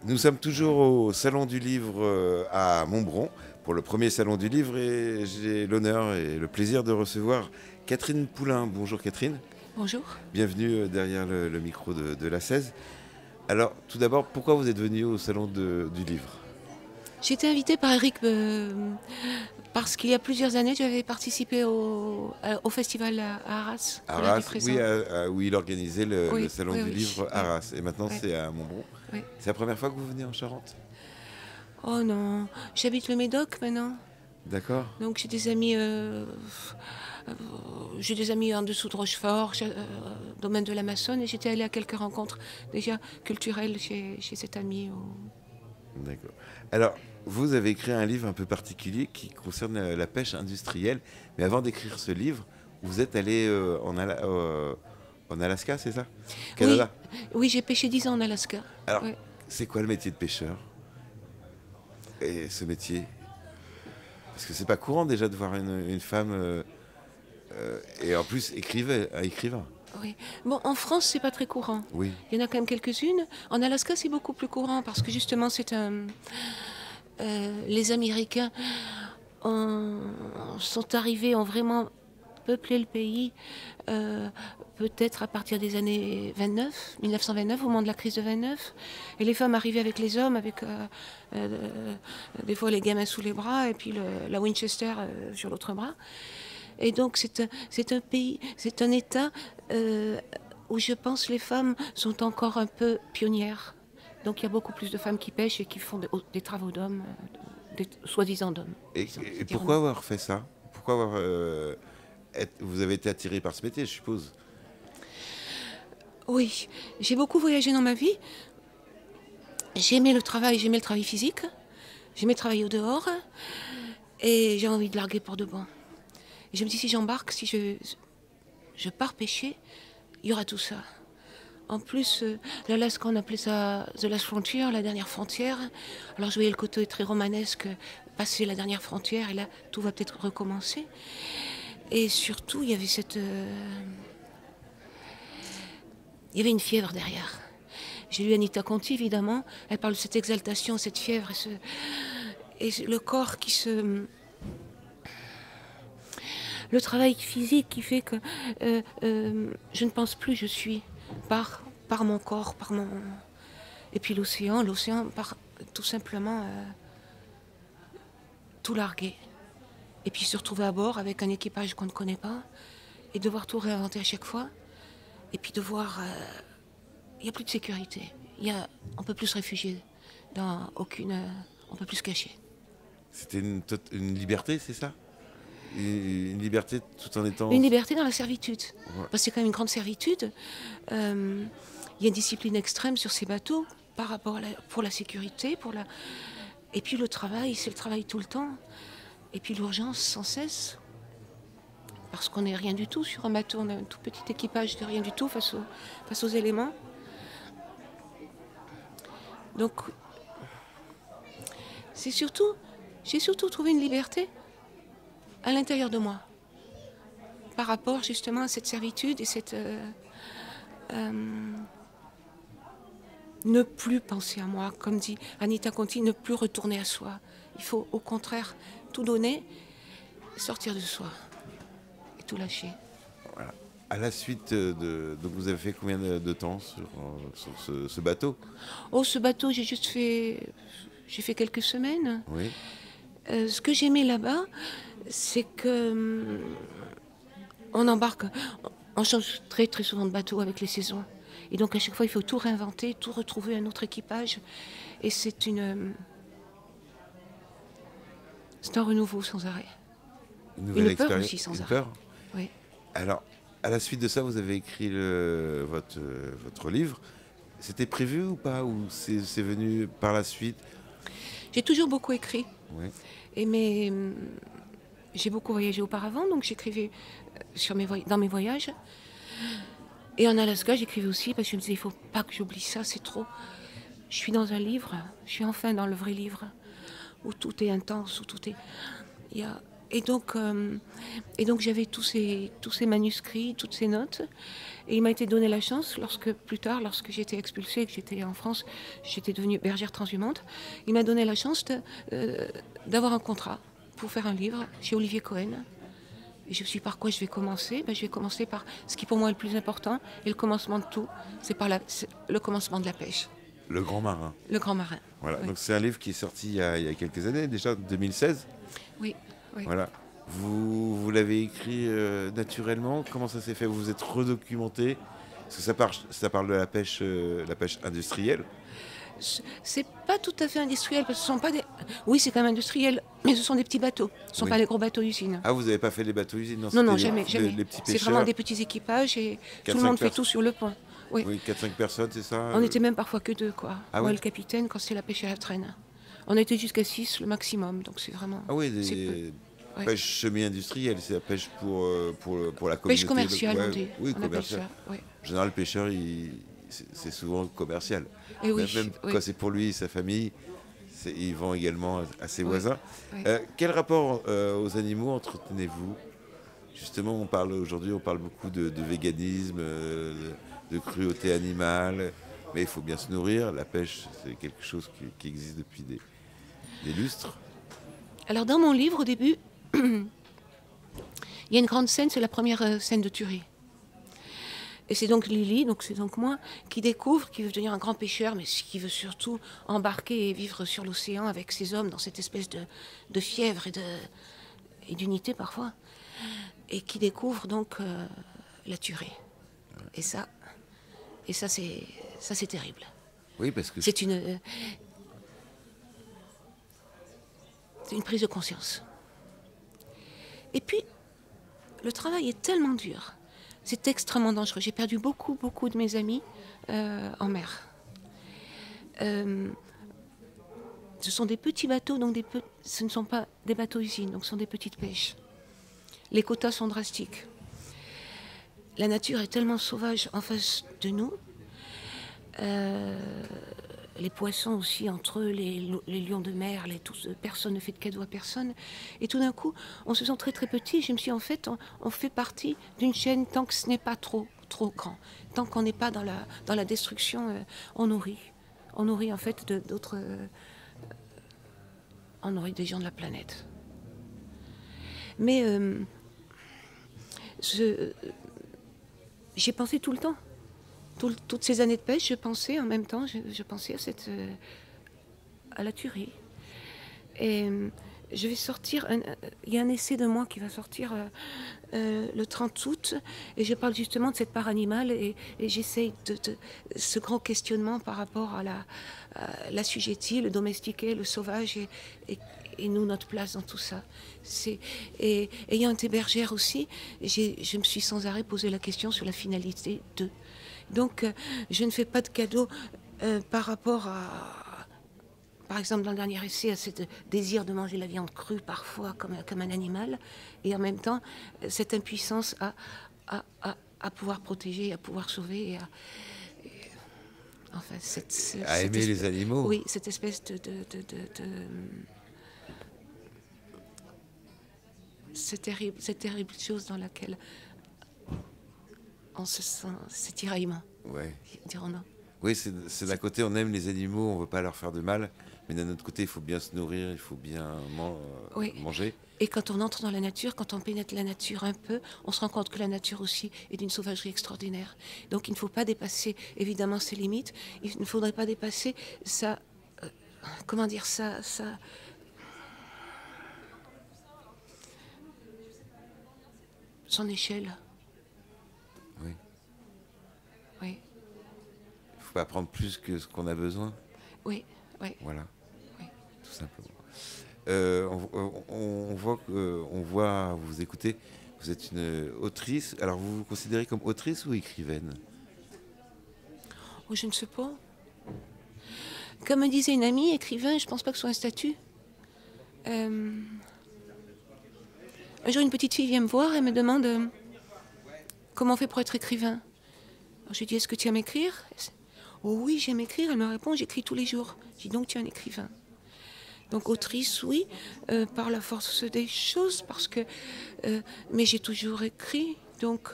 Nous sommes toujours au Salon du Livre à Montbron pour le premier Salon du Livre et j'ai l'honneur et le plaisir de recevoir Catherine Poulain. Bonjour Catherine, Bonjour. bienvenue derrière le micro de la 16. Alors tout d'abord, pourquoi vous êtes venue au Salon du Livre? J'ai été invitée par Eric parce qu'il y a plusieurs années, j'avais participé au festival à Arras, Couleur du Arras, oui, Présent. où il organisait le Oui, Salon oui, du oui. Livre Oui, Arras. Et maintenant oui, c'est à Montbron. oui. C'est la première fois que vous venez en Charente? Oh non, j'habite le Médoc maintenant. D'accord. Donc j'ai des amis en dessous de Rochefort, domaine de la Massonne, et j'étais allée à quelques rencontres déjà culturelles chez cet ami. D'accord. Alors, vous avez écrit un livre un peu particulier qui concerne la pêche industrielle. Mais avant d'écrire ce livre, vous êtes allé en Alaska, c'est ça? Au Oui, Canada. oui, j'ai pêché 10 ans en Alaska. Alors, Ouais. c'est quoi le métier de pêcheur? Et ce métier? Parce que c'est pas courant déjà de voir une femme et en plus un écrivain. Oui. Bon, en France, c'est pas très courant. Oui. Il y en a quand même quelques-unes. En Alaska, c'est beaucoup plus courant parce que justement, les Américains sont arrivés, ont vraiment peuplé le pays, euh, peut-être à partir des années 1929, au moment de la crise de 29. Et les femmes arrivaient avec les hommes, avec des fois les gamins sous les bras et puis la Winchester sur l'autre bras. Et donc c'est un pays, c'est un État où je pense les femmes sont encore un peu pionnières. Donc il y a beaucoup plus de femmes qui pêchent et qui font des travaux d'hommes, des soi-disant d'hommes. Et pourquoi avoir fait ça? Pourquoi avoir vous avez été attiré par ce métier, je suppose. Oui, j'ai beaucoup voyagé dans ma vie. J'aimais le travail physique, j'aimais travailler au dehors et j'ai envie de larguer pour de bon. Et je me dis si j'embarque, si je pars pêcher, il y aura tout ça. En plus, l'Alaska, on appelait ça The Last Frontier, la dernière frontière. Alors je voyais le côté très romanesque, passer la dernière frontière, et là, tout va peut-être recommencer. Et surtout, il y avait une fièvre derrière. J'ai lu Anita Conti, évidemment. Elle parle de cette exaltation, cette fièvre, et le corps qui se... Le travail physique qui fait que je ne pense plus, je suis par mon corps, par mon... Et puis l'océan par tout simplement tout larguer. Et puis se retrouver à bord avec un équipage qu'on ne connaît pas et devoir tout réinventer à chaque fois. Et puis devoir... Il n'y a plus de sécurité. On ne peut plus se réfugier dans aucune... on ne peut plus se cacher. C'était une liberté, c'est ça? Une liberté tout en étant... Une liberté dans la servitude. Ouais. Parce que c'est quand même une grande servitude. Il y a une discipline extrême sur ces bateaux par rapport pour la sécurité, et puis le travail, c'est le travail tout le temps. Et puis l'urgence sans cesse. Parce qu'on n'est rien du tout sur un bateau, on a un tout petit équipage de rien du tout face aux éléments. Donc, j'ai surtout trouvé une liberté à l'intérieur de moi. Par rapport justement à cette servitude et cette... ne plus penser à moi, comme dit Anita Conti, ne plus retourner à soi. Il faut au contraire tout donner, sortir de soi et tout lâcher. Voilà. À la suite donc vous avez fait combien de temps sur ce bateau? Oh, ce bateau, j'ai fait quelques semaines. Oui. Ce que j'aimais là-bas, c'est que on embarque, on change très très souvent de bateau avec les saisons. Et donc à chaque fois, il faut tout réinventer, tout retrouver un autre équipage. Et c'est un renouveau sans arrêt. Une nouvelle Une peur expérience. aussi sans Une arrêt. peur. Oui. Alors, à la suite de ça, vous avez écrit votre livre. C'était prévu ou pas? Ou c'est venu par la suite? J'ai toujours beaucoup écrit. Oui. J'ai beaucoup voyagé auparavant, donc j'écrivais dans mes voyages. Et en Alaska, j'écrivais aussi parce que je me disais, il ne faut pas que j'oublie ça, c'est trop. Je suis dans un livre, je suis enfin dans le vrai livre, où tout est intense, où tout est... il y a... et donc j'avais tous ces manuscrits, toutes ces notes. Et il m'a été donné la chance, plus tard, lorsque j'ai été expulsée, que j'étais en France, j'étais devenue bergère transhumante, il m'a donné la chance d'avoir un contrat pour faire un livre chez Olivier Cohen. Et je me suis dit, par quoi je vais commencer? Je vais commencer par ce qui pour moi est le plus important, et le commencement de tout, c'est le commencement de la pêche. Le Grand Marin. Le Grand Marin. Voilà. Oui. Donc c'est un livre qui est sorti il y a quelques années, déjà 2016. Oui. Oui. Voilà. Vous l'avez écrit naturellement. Comment ça s'est fait? Vous vous êtes redocumenté? Parce que ça parle de la pêche industrielle. C'est pas tout à fait industriel, parce que ce sont pas des... Oui, c'est quand même industriel, mais ce sont des petits bateaux. Ce ne sont pas les gros bateaux usines. Ah, vous n'avez pas fait les bateaux usines? Non, jamais. Les petits C'est pêcheurs. vraiment des petits équipages et tout le monde fait tout sur le pont. Oui, 4-5 personnes, c'est ça? On était même parfois que 2, quoi. Ah, Moi oui. et le capitaine, quand c'est la pêche à la traîne. On était jusqu'à 6 le maximum, donc c'est vraiment... Ah oui, pêche semi-industrielle, c'est la pêche pour la communauté. Pêche commerciale, ouais, on dit. Oui, on commerciale. appelle ça, oui. En général, le pêcheur, c'est souvent commercial. Et oui, Même quand c'est pour lui et sa famille, il vend également à ses voisins. Oui. Quel rapport aux animaux entretenez-vous? Justement, aujourd'hui, on parle beaucoup de véganisme, de cruauté animale, mais il faut bien se nourrir. La pêche, c'est quelque chose qui existe depuis des lustres. Alors dans mon livre, au début, il y a une grande scène, c'est la première scène de tuerie. Et c'est donc Lily, c'est donc moi, qui découvre, qui veut devenir un grand pêcheur, mais qui veut surtout embarquer et vivre sur l'océan avec ses hommes dans cette espèce de fièvre et d'unité parfois, et qui découvre donc la tuerie. Et ça c'est terrible. Oui, parce que c'est une prise de conscience. Et puis, le travail est tellement dur. C'est extrêmement dangereux. J'ai perdu beaucoup de mes amis en mer. Ce sont des petits bateaux, donc ce ne sont pas des bateaux usines, donc ce sont des petites pêches. Les quotas sont drastiques. La nature est tellement sauvage en face de nous. Les poissons aussi, entre eux, les lions de mer, personne ne fait de cadeau à personne. Et tout d'un coup, on se sent très petit. Je me suis dit, en fait, on fait partie d'une chaîne tant que ce n'est pas trop grand. Tant qu'on n'est pas dans la destruction, on nourrit. On nourrit en fait d'autres... on nourrit des gens de la planète. Mais j'ai pensé tout le temps. Toutes ces années de pêche, je pensais en même temps, je pensais à la tuerie. Et je vais sortir, il y a un essai de moi qui va sortir le 30 août, et je parle justement de cette part animale, et j'essaye de ce grand questionnement par rapport à l'assujetti, le domestiqué, le sauvage, et nous, notre place dans tout ça. Et ayant été bergère aussi, je me suis sans arrêt posé la question sur la finalité d'eux. Donc, je ne fais pas de cadeau par rapport à, par exemple, dans le dernier essai, à ce désir de manger la viande crue parfois comme un animal, et en même temps, cette impuissance à pouvoir protéger, à pouvoir sauver, enfin, à aimer les animaux. Oui, cette espèce cette terrible chose dans laquelle on se sent, c'est tiraillement. Ouais. Dirons-nous. Oui, c'est d'un côté, on aime les animaux, on ne veut pas leur faire de mal, mais d'un autre côté, il faut bien se nourrir, il faut bien manger. Et quand on entre dans la nature, quand on pénètre la nature un peu, on se rend compte que la nature aussi est d'une sauvagerie extraordinaire. Donc il ne faut pas dépasser, évidemment, ses limites. Il ne faudrait pas dépasser comment dire ça son échelle. Oui. Oui. Il ne faut pas prendre plus que ce qu'on a besoin. Oui. Voilà. Oui. Tout simplement. On voit, vous écoutez, vous êtes une autrice. Alors, vous vous considérez comme autrice ou écrivaine? Oh, je ne sais pas. Comme me disait une amie, écrivain, je ne pense pas que ce soit un statut. Un jour, une petite fille vient me voir et me demande comment on fait pour être écrivain. Alors, je lui dis, est-ce que tu aimes écrire? Oh oui, j'aime écrire. Elle me répond, j'écris tous les jours. Je dis, donc tu es un écrivain. Donc autrice, oui, par la force des choses, parce que... mais j'ai toujours écrit, Donc,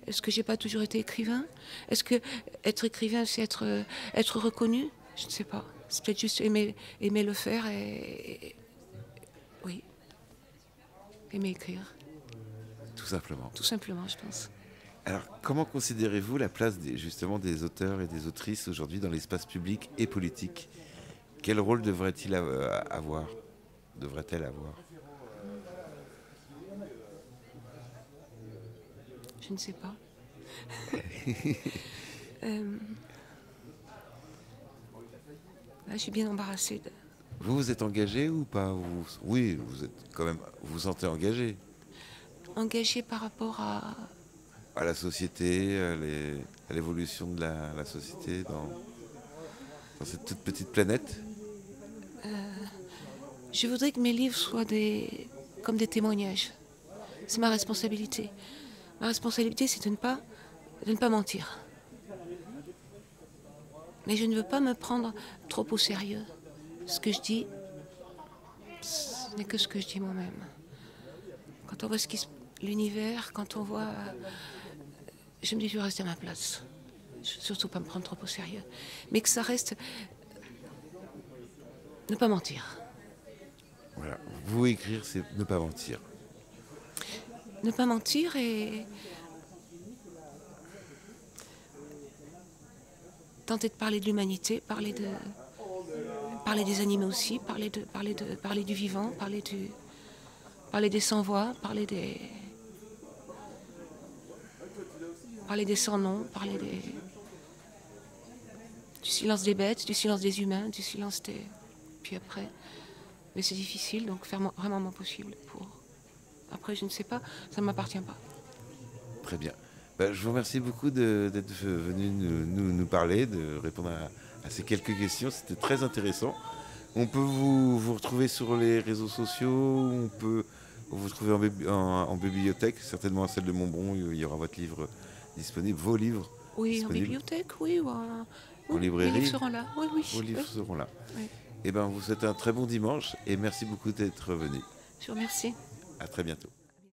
est-ce que j'ai pas toujours été écrivain? Est-ce que être écrivain, c'est être reconnu? Je ne sais pas. C'est peut-être juste aimer le faire oui, aimer écrire. Tout simplement. Tout simplement, je pense. Alors, comment considérez-vous la place justement des auteurs et des autrices aujourd'hui dans l'espace public et politique? Quel rôle devrait-il avoir? Devrait-elle avoir? Je ne sais pas. Euh, Là, je suis bien embarrassée. Vous, vous êtes engagé ou pas? Oui, vous êtes quand même. Vous vous sentez engagé Engagée par rapport à la société, à l'évolution de la société dans cette toute petite planète? Je voudrais que mes livres soient comme des témoignages. C'est ma responsabilité. Ma responsabilité, c'est de ne pas mentir. Mais je ne veux pas me prendre trop au sérieux. Ce que je dis, ce n'est que ce que je dis moi-même. Quand on voit l'univers, quand on voit... Je me dis, je vais rester à ma place. Surtout pas me prendre trop au sérieux. Mais que ça reste... Ne pas mentir. Voilà. Vous écrire, c'est ne pas mentir. Ne pas mentir et... tenter de parler de l'humanité, parler des animaux aussi, parler du vivant, parler des sans-voix, parler des sans-noms, du silence des bêtes, du silence des humains, du silence des... Puis après, mais c'est difficile, donc faire vraiment mon possible pour... Après, je ne sais pas, ça ne m'appartient pas. Très bien. Ben, je vous remercie beaucoup d'être venu nous parler, de répondre à ces quelques questions. C'était très intéressant. On peut vous retrouver sur les réseaux sociaux, on peut vous trouver en bibliothèque, certainement à celle de Montbron, il y aura votre livre disponible, vos livres Oui, disponibles. En bibliothèque, oui, ou en librairie. Les livres seront là, oui, oui. Vos livres seront là. Oui. Et ben, vous souhaite un très bon dimanche et merci beaucoup d'être venu. Je vous remercie. À très bientôt.